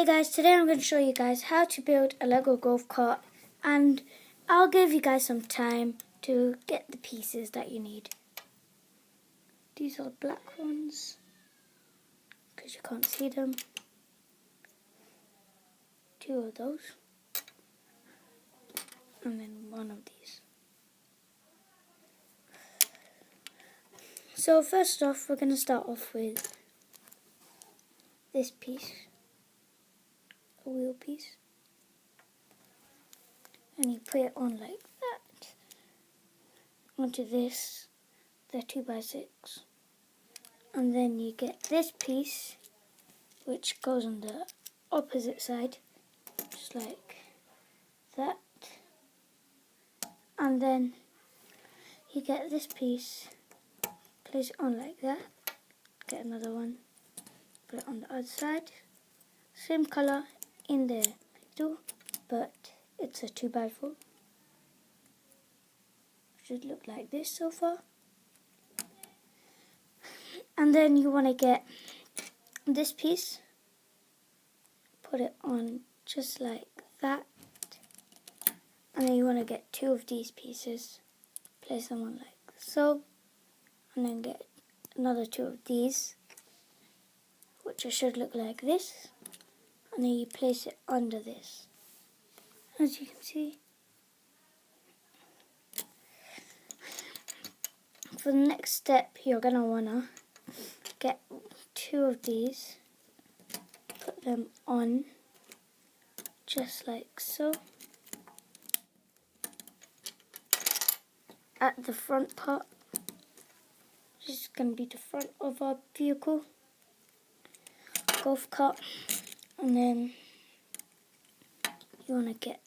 Hey guys, today I'm going to show you guys how to build a Lego golf cart, and I'll give you guys some time to get the pieces that you need. These are black ones because you can't see them. 2 of those and then 1 of these. So first off, we're going to start off with this piece, a wheel piece, and you put it on like that onto this, the 2x6, and then you get this piece which goes on the opposite side, just like that, and then you get this piece, place it on like that, get another one, put it on the other side, same colour in the middle, but it's a 2x4. Should look like this so far. And then you want to get this piece, put it on just like that, and then you want to get 2 of these pieces, place them on like so, and then get another 2 of these, which should look like this, and then you place it under this, as you can see. For the next step, you're going to want to get 2 of these, put them on just like so, at the front part, which is going to be the front of our vehicle, golf cart, and then you want to get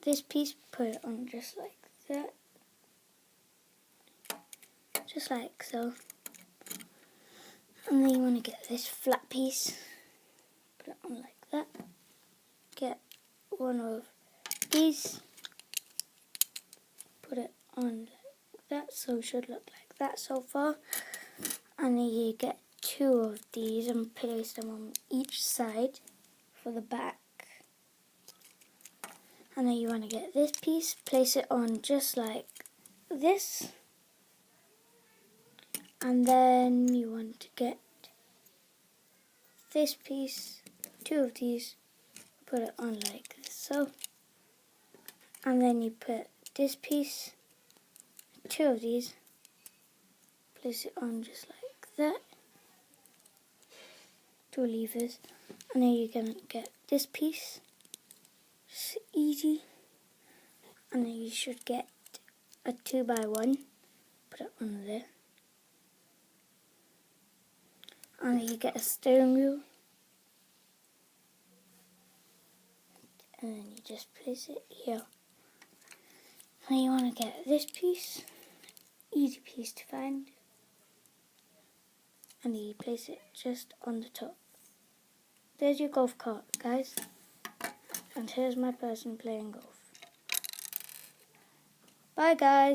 this piece, put it on just like that, just like so, and then you want to get this flat piece, put it on like that, get 1 of these, put it on like that, so it should look like that so far, and then you get 2 of these and place them on each side for the back, and then you want to get this piece, place it on just like this, and then you want to get this piece, 2 of these, put it on like so, and then you put this piece, 2 of these, place it on just like that, 2 levers, and then you're going to get this piece. It's easy, and then you should get a 2x1, put it on there, and then you get a steering wheel, and then you just place it here. And you want to get this piece, easy piece to find, and then you place it just on the top. There's your golf cart, guys, and here's my person playing golf. Bye guys.